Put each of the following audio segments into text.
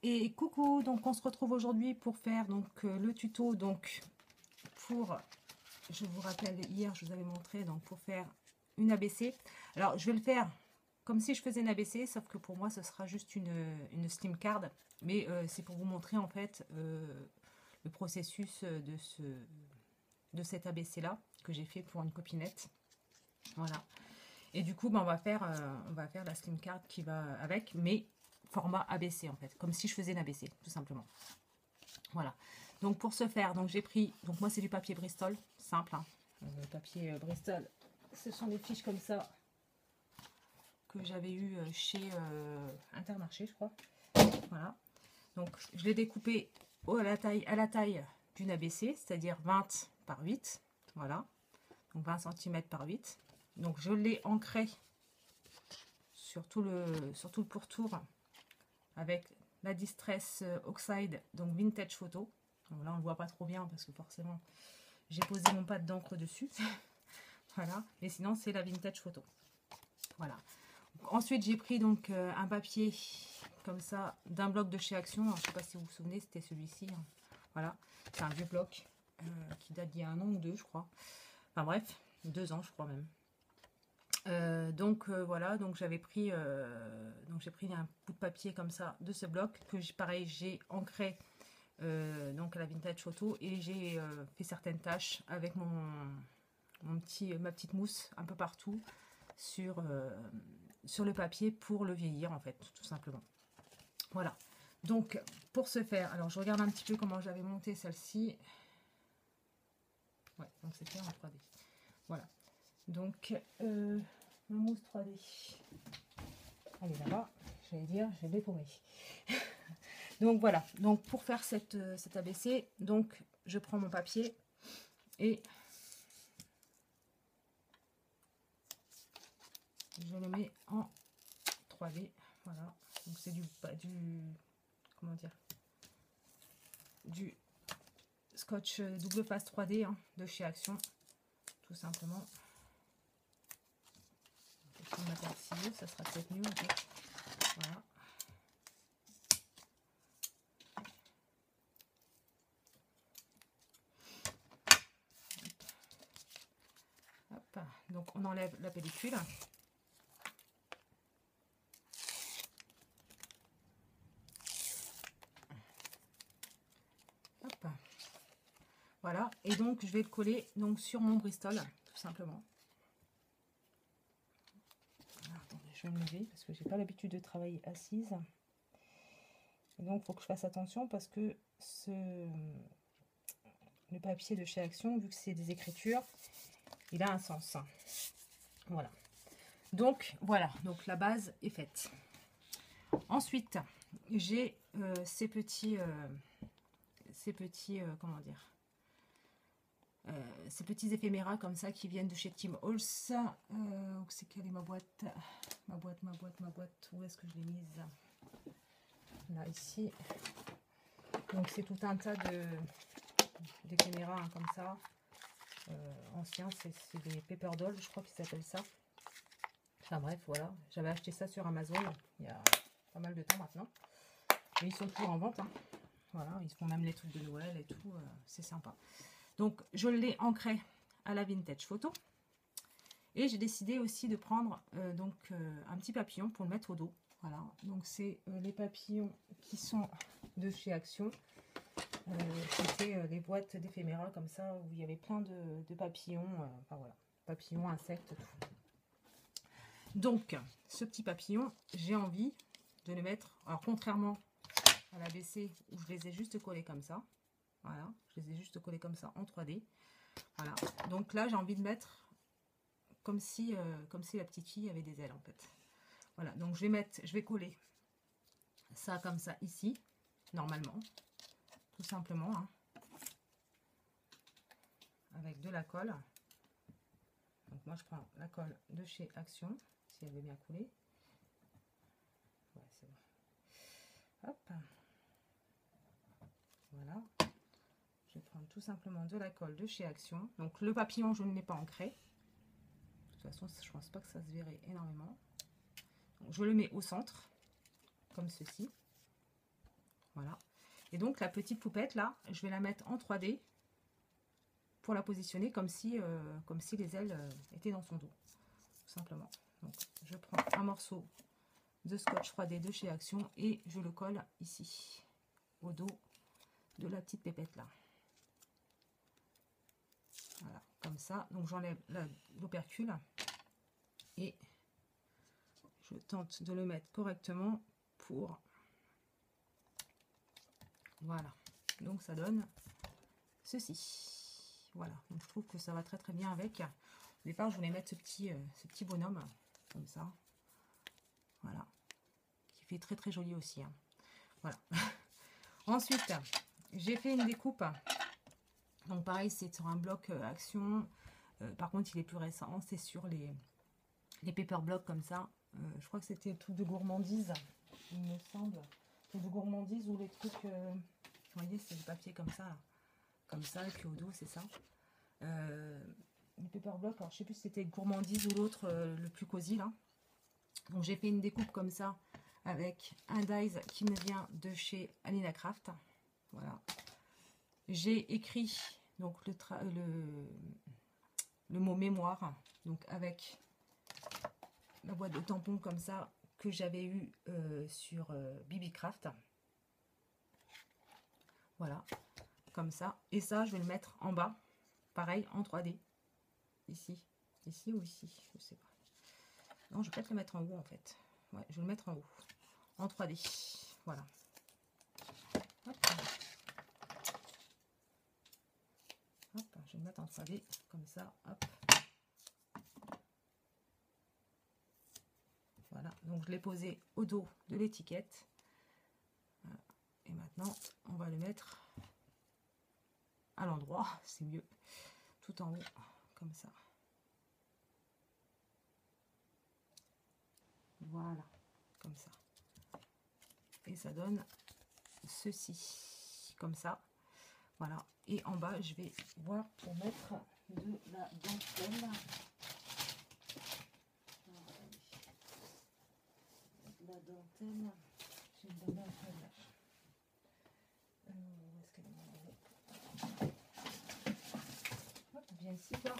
Et coucou, donc on se retrouve aujourd'hui pour faire donc le tuto donc pour, je vous rappelle hier je vous avais montré donc pour faire une ABC. Alors je vais le faire comme si je faisais une ABC, sauf que pour moi ce sera juste une slim card, mais c'est pour vous montrer en fait le processus de cette ABC là que j'ai fait pour une copinette. Voilà. Et du coup, on va faire la slim card qui va avec, mais format ABC en fait, comme si je faisais une ABC, tout simplement. Voilà. Donc pour ce faire, donc j'ai pris, donc moi c'est du papier Bristol, simple. Hein. Papier Bristol, ce sont des fiches comme ça que j'avais eu chez Intermarché, je crois. Voilà. Donc je l'ai découpé à la taille d'une ABC, c'est-à-dire 20 par 8. Voilà. Donc 20 cm par 8. Donc je l'ai ancré sur tout le pourtour avec la Distress Oxide, donc Vintage Photo. Donc là on ne le voit pas trop bien parce que forcément j'ai posé mon pad d'encre dessus. Voilà, mais sinon c'est la Vintage Photo. Voilà. Donc, ensuite j'ai pris donc un papier comme ça d'un bloc de chez Action. Alors, je ne sais pas si vous vous souvenez, c'était celui-ci. Hein. Voilà, c'est un vieux bloc qui date d'il y a 1 an ou 2 je crois. Enfin bref, 2 ans je crois même. Voilà, donc j'avais pris donc j'ai pris un bout de papier comme ça de ce bloc que pareil j'ai ancré donc à la Vintage Photo, et j'ai fait certaines tâches avec ma petite mousse un peu partout sur le papier pour le vieillir en fait, tout simplement. Voilà, donc pour ce faire, alors je regarde un petit peu comment j'avais monté celle-ci. Ouais, donc c'était en 3D. Voilà, donc ma mousse 3D, elle est là-bas, j'allais dire, je l'ai dépaumée. Donc voilà, donc pour faire cette ABC, donc je prends mon papier et je le mets en 3D. Voilà, donc c'est comment dire, du scotch double face 3D hein, de chez Action, tout simplement. Je vais mettre un ciseau, ça sera peut-être mieux en fait. Voilà. Hop. Donc on enlève la pellicule. Hop. Voilà, et donc je vais le coller donc sur mon Bristol, tout simplement. Alors, attendez, je vais me lever parce que j'ai pas l'habitude de travailler assise. Et donc il faut que je fasse attention parce que le papier de chez Action, vu que c'est des écritures, il a un sens. Voilà. Donc voilà, donc la base est faite. Ensuite, j'ai ces petits comment dire, ces petits éphéméras comme ça qui viennent de chez Tim Holtz. C'est quelle est ma boîte? Ma boîte, où est-ce que je l'ai mise? Là, ici. Donc c'est tout un tas d'éphéméras hein, comme ça. Anciens, c'est des paper dolls, je crois qu'ils s'appellent ça. Enfin bref, voilà. J'avais acheté ça sur Amazon il y a pas mal de temps maintenant. Mais ils sont toujours en vente. Hein. Voilà, ils font même les trucs de Noël et tout. C'est sympa. Donc, je l'ai ancré à la Vintage Photo. Et j'ai décidé aussi de prendre un petit papillon pour le mettre au dos. Voilà, donc c'est les papillons qui sont de chez Action. C'était les boîtes d'éphéméras comme ça, où il y avait plein de papillons. Enfin voilà, papillons, insectes, tout. Donc, ce petit papillon, j'ai envie de le mettre, alors contrairement à la BC où je les ai juste collés comme ça, voilà, je les ai juste collés comme ça en 3D, voilà, donc là j'ai envie de mettre comme si la petite fille avait des ailes en fait, voilà, donc je vais coller ça comme ça ici, normalement, tout simplement, hein, avec de la colle. Donc moi je prends la colle de chez Action, si elle veut bien couler. Ouais, c'est bon. Hop. Voilà. Je vais prendre tout simplement de la colle de chez Action. Donc le papillon, je ne l'ai pas ancré. De toute façon, je pense pas que ça se verrait énormément. Donc, je le mets au centre, comme ceci. Voilà. Et donc la petite poupette là, je vais la mettre en 3D pour la positionner comme si les ailes étaient dans son dos, tout simplement. Donc je prends un morceau de scotch 3D de chez Action et je le colle ici au dos de la petite pépette là. Voilà, comme ça. Donc j'enlève l'opercule et je tente de le mettre correctement pour... Voilà. Donc ça donne ceci. Voilà. Donc je trouve que ça va très très bien avec. Au départ, je voulais mettre ce petit bonhomme comme ça. Voilà. Qui fait très très joli aussi. Hein. Voilà. Ensuite, j'ai fait une découpe. Donc pareil, c'est sur un bloc Action. Par contre, il est plus récent. C'est sur les paper blocks comme ça. Je crois que c'était le truc de gourmandise, il me semble. Le de gourmandise ou les trucs... vous voyez, c'est du papier comme ça. Là. Comme ça, et puis au dos, c'est ça. Les paper blocks, alors je sais plus si c'était gourmandise ou l'autre, le plus cosy là. Donc j'ai fait une découpe comme ça avec un dies qui me vient de chez Alina Craft. Voilà. J'ai écrit donc le mot mémoire, donc avec la boîte de tampons comme ça que j'avais eu sur BB Craft. Voilà, comme ça. Et ça, je vais le mettre en bas, pareil, en 3D. Ici ou ici, je sais pas. Non, je vais peut-être le mettre en haut en fait. Ouais, je vais le mettre en haut, en 3D. Voilà. Hop. Hop, je vais le mettre en 3D, comme ça, hop. Voilà, donc je l'ai posé au dos de l'étiquette. Voilà. Et maintenant, on va le mettre à l'endroit, c'est mieux, tout en haut, comme ça. Voilà, comme ça. Et ça donne ceci, comme ça. Voilà, et en bas, je vais voir pour mettre de la dentelle. La dentelle, j'ai de la dentelle là. Où est-ce qu'elle est? Hop, bien ici, là.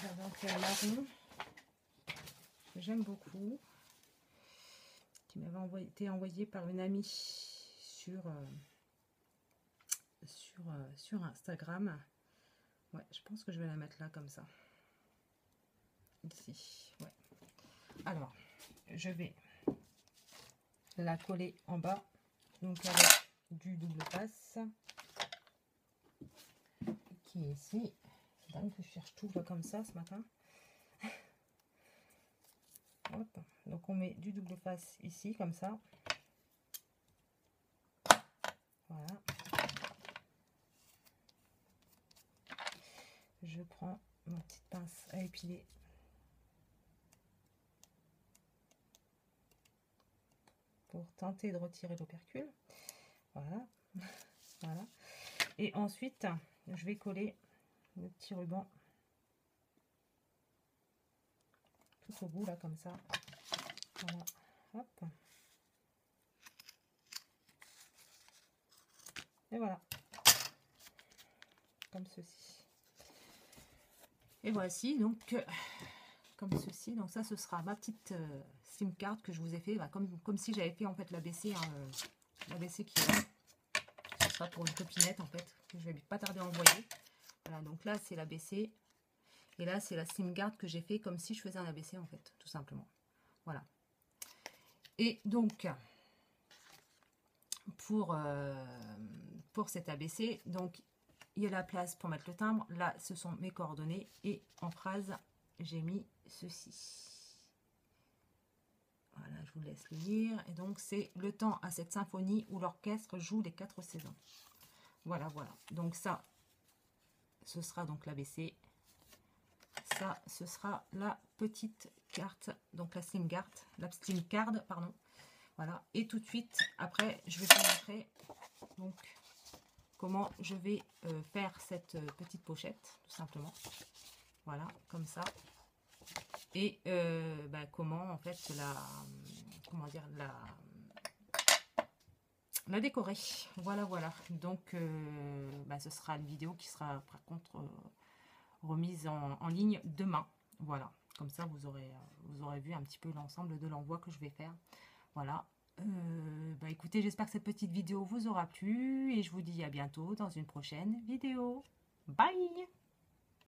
La dentelle marron, que j'aime beaucoup, qui m'avait été envoyée par une amie sur Instagram. Ouais, je pense que je vais la mettre là, comme ça. Ici, ouais. Alors, je vais la coller en bas, donc avec du double face qui est ici. C'est dingue que je cherche tout comme ça ce matin. Hop. Donc on met du double face ici comme ça. Voilà. Je prends ma petite pince à épiler. Pour tenter de retirer l'opercule. Voilà. Voilà. Et ensuite, je vais coller le petit ruban tout au bout, là, comme ça. Voilà. Hop. Et voilà. Comme ceci. Et voici, donc, comme ceci. Donc ça, ce sera ma petite SIM card que je vous ai fait, bah, comme si j'avais fait, en fait, l'ABC, hein, l'ABC qui est là. Ce sera pour une copinette, en fait, que je vais pas tarder à envoyer. Voilà, donc là, c'est l'ABC. Et là, c'est la SIM card que j'ai fait comme si je faisais un ABC, en fait, tout simplement. Voilà. Et donc, pour cet ABC, donc, il y a la place pour mettre le timbre. Là, ce sont mes coordonnées. Et en phrase, j'ai mis ceci. Voilà, je vous laisse le lire. Et donc, c'est le temps à cette symphonie où l'orchestre joue les 4 saisons. Voilà, voilà. Donc ça, ce sera donc l'ABC. Ça, ce sera la petite carte, donc la SIM card, pardon. Voilà. Et tout de suite, après, je vais vous montrer donc comment je vais faire cette petite pochette, tout simplement. Voilà, comme ça. Et bah, comment, en fait, comment dire, la décorer. Voilà, voilà. Donc, bah, ce sera une vidéo qui sera par contre remise en ligne demain. Voilà. Comme ça, vous aurez vu un petit peu l'ensemble de l'envoi que je vais faire. Voilà. Bah, écoutez, j'espère que cette petite vidéo vous aura plu et je vous dis à bientôt dans une prochaine vidéo. Bye!